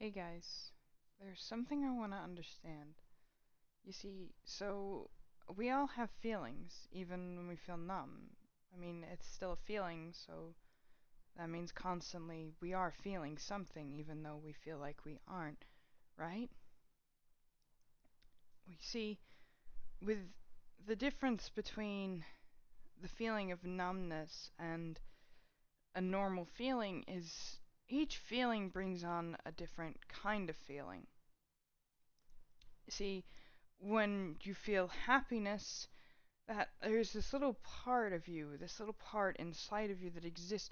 Hey guys, there's something I want to understand. You see, so we all have feelings, even when we feel numb. I mean, it's still a feeling, so that means constantly we are feeling something, even though we feel like we aren't, right? We see, with the difference between the feeling of numbness and a normal feeling is each feeling brings on a different kind of feeling. See, when you feel happiness, that there's this little part of you, this little part inside of you that exists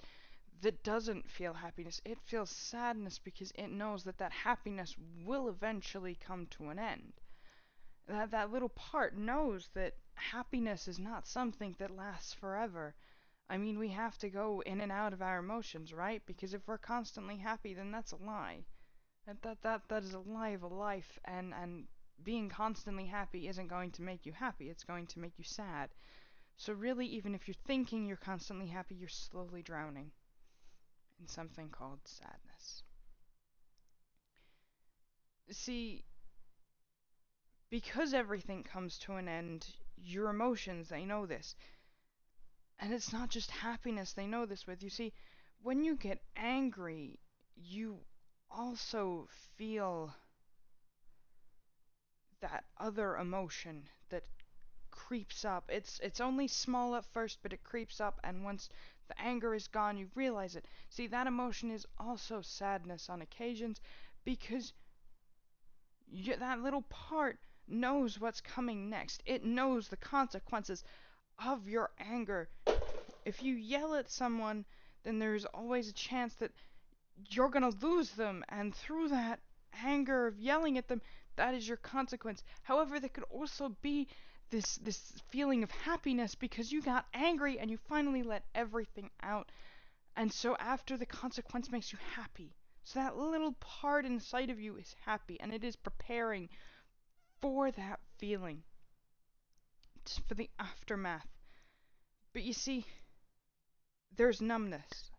that doesn't feel happiness. It feels sadness because it knows that that happiness will eventually come to an end. That little part knows that happiness is not something that lasts forever. I mean, we have to go in and out of our emotions, right? Because if we're constantly happy, then that's a lie. That is a lie of a life, and being constantly happy isn't going to make you happy. It's going to make you sad. So really, even if you're thinking you're constantly happy, you're slowly drowning in something called sadness. See, because everything comes to an end, your emotions, they know this. And it's not just happiness they know this with. You see, when you get angry, you also feel that other emotion that creeps up. It's only small at first, but it creeps up, and once the anger is gone, you realize it. See, that emotion is also sadness on occasions because that little part knows what's coming next. It knows the consequences of your anger. If you yell at someone, then there's always a chance that you're going to lose them, and through that anger of yelling at them, that is your consequence. However, there could also be this feeling of happiness because you got angry and you finally let everything out. And so after the consequence makes you happy. So that little part inside of you is happy and it is preparing for that feeling, for the aftermath. But you see, there's numbness.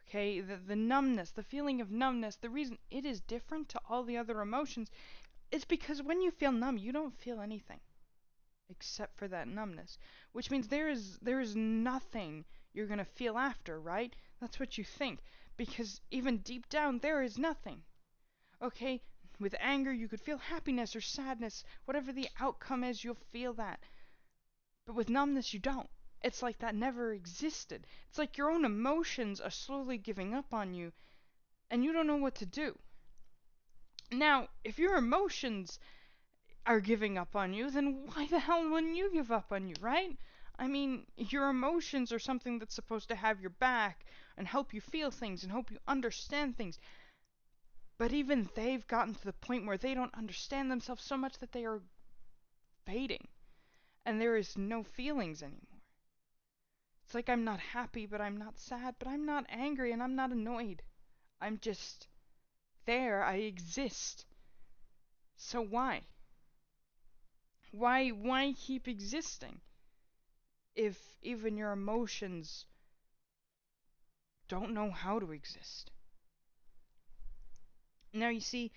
Okay, the numbness, the feeling of numbness, the reason it is different to all the other emotions is because when you feel numb, you don't feel anything except for that numbness, which means there is nothing you're going to feel after, right? That's what you think, because even deep down there is nothing. Okay, with anger you could feel happiness or sadness, whatever the outcome is, you'll feel that. But with numbness you don't. It's like that never existed. It's like your own emotions are slowly giving up on you and you don't know what to do. Now, if your emotions are giving up on you, then why the hell wouldn't you give up on you, right? I mean, your emotions are something that's supposed to have your back and help you feel things and help you understand things. But even they've gotten to the point where they don't understand themselves so much that they are fading. And there is no feelings anymore. It's like I'm not happy, but I'm not sad, but I'm not angry, and I'm not annoyed. I'm just there. I exist. So why? Why keep existing if even your emotions don't know how to exist? Now you see,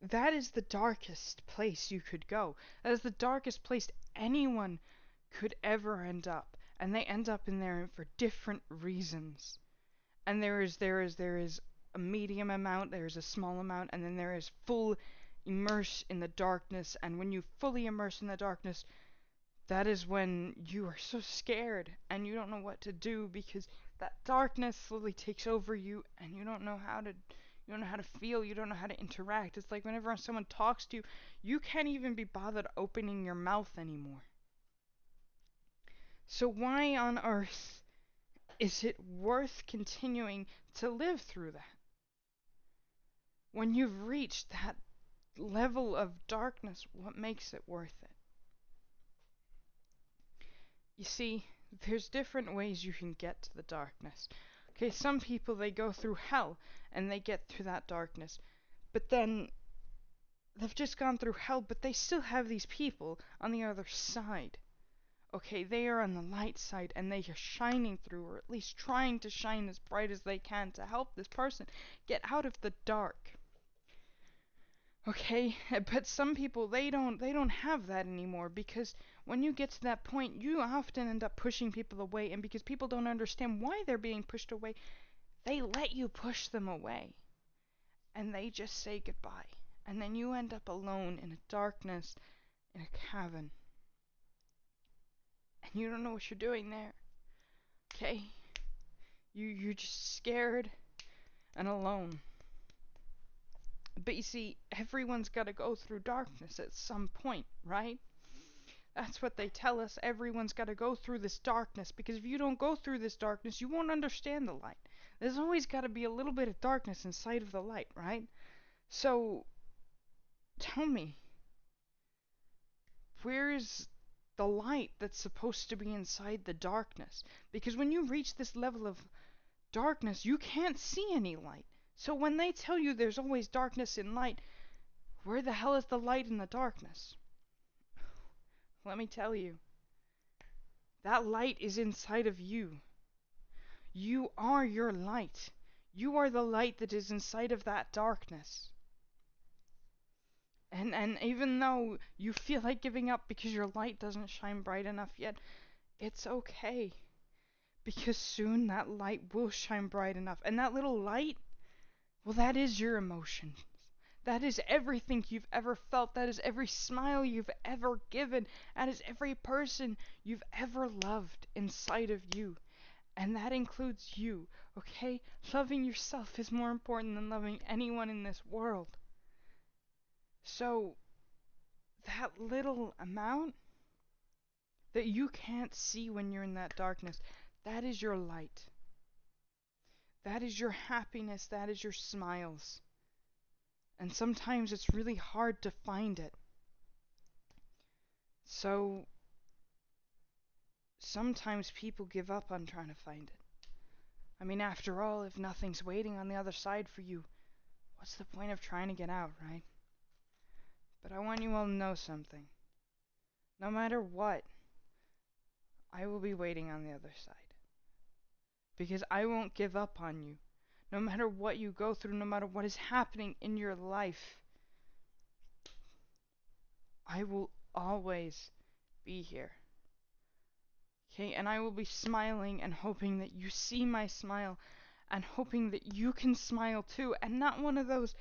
that is the darkest place you could go. That is the darkest place anyone could ever end up. And they end up in there for different reasons. And there is a medium amount, there is a small amount, and then there is full immerse in the darkness. And when you fully immerse in the darkness, that is when you are so scared and you don't know what to do because that darkness slowly takes over you and you don't know how to feel, you don't know how to interact. It's like whenever someone talks to you, you can't even be bothered opening your mouth anymore. So why on earth is it worth continuing to live through that? When you've reached that level of darkness, what makes it worth it? You see, there's different ways you can get to the darkness. Okay, some people they go through hell and they get through that darkness. But then they've just gone through hell, but they still have these people on the other side. Okay, they are on the light side and they are shining through, or at least trying to shine as bright as they can to help this person get out of the dark. Okay, but some people they don't have that anymore because when you get to that point, you often end up pushing people away, and because people don't understand why they're being pushed away, they let you push them away and they just say goodbye. And then you end up alone in a darkness in a cabin and you don't know what you're doing there. Okay? You're just scared and alone. But you see, everyone's got to go through darkness at some point, right? That's what they tell us. Everyone's got to go through this darkness because if you don't go through this darkness, you won't understand the light. There's always got to be a little bit of darkness inside of the light, right? So, tell me, where's the light that's supposed to be inside the darkness? Because when you reach this level of darkness, you can't see any light. So when they tell you there's always darkness in light, where the hell is the light in the darkness? Let me tell you, that light is inside of you. You are your light. You are the light that is inside of that darkness. And even though you feel like giving up because your light doesn't shine bright enough yet, it's okay. Because soon that light will shine bright enough. And that little light, well, that is your emotions. That is everything you've ever felt. That is every smile you've ever given. That is every person you've ever loved inside of you. And that includes you, okay? Loving yourself is more important than loving anyone in this world. So, that little amount that you can't see when you're in that darkness, that is your light. That is your happiness. That is your smiles. And sometimes it's really hard to find it. So, sometimes people give up on trying to find it. I mean, after all, if nothing's waiting on the other side for you, what's the point of trying to get out, right? But I want you all to know something. No matter what, I will be waiting on the other side. Because I won't give up on you. No matter what you go through, no matter what is happening in your life, I will always be here. Okay, and I will be smiling and hoping that you see my smile and hoping that you can smile too, and not one of those,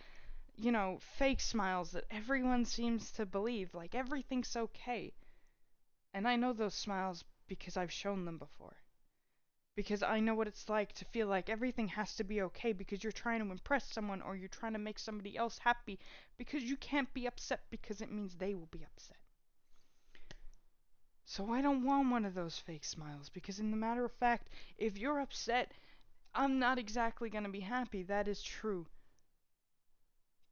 fake smiles that everyone seems to believe, like everything's okay. And I know those smiles because I've shown them before. Because I know what it's like to feel like everything has to be okay because you're trying to impress someone or you're trying to make somebody else happy because you can't be upset because it means they will be upset. So I don't want one of those fake smiles because in the matter of fact, if you're upset, I'm not exactly going to be happy. That is true.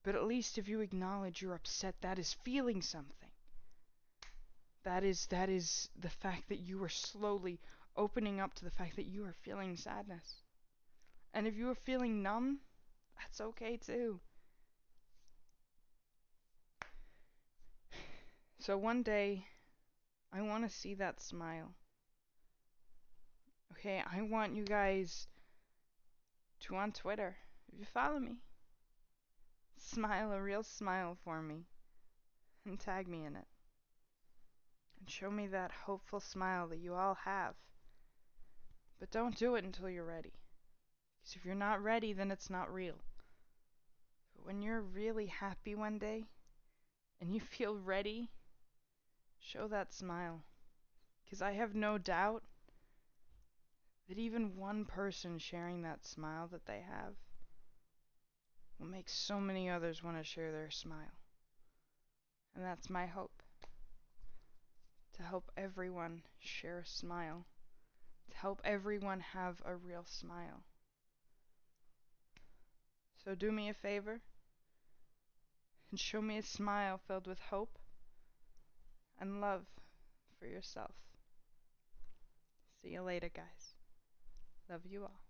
But at least if you acknowledge you're upset, that is feeling something. That is the fact that you are slowly opening up to the fact that you are feeling sadness. And if you are feeling numb, that's okay too. So one day, I want to see that smile. Okay, I want you guys to on Twitter, if you follow me, smile a real smile for me and tag me in it. And show me that hopeful smile that you all have. But don't do it until you're ready. Because if you're not ready, then it's not real. But when you're really happy one day and you feel ready, show that smile. Because I have no doubt that even one person sharing that smile that they have will make so many others want to share their smile. And that's my hope. To help everyone share a smile. To help everyone have a real smile. So do me a favor and show me a smile filled with hope and love for yourself. See you later, guys. Love you all.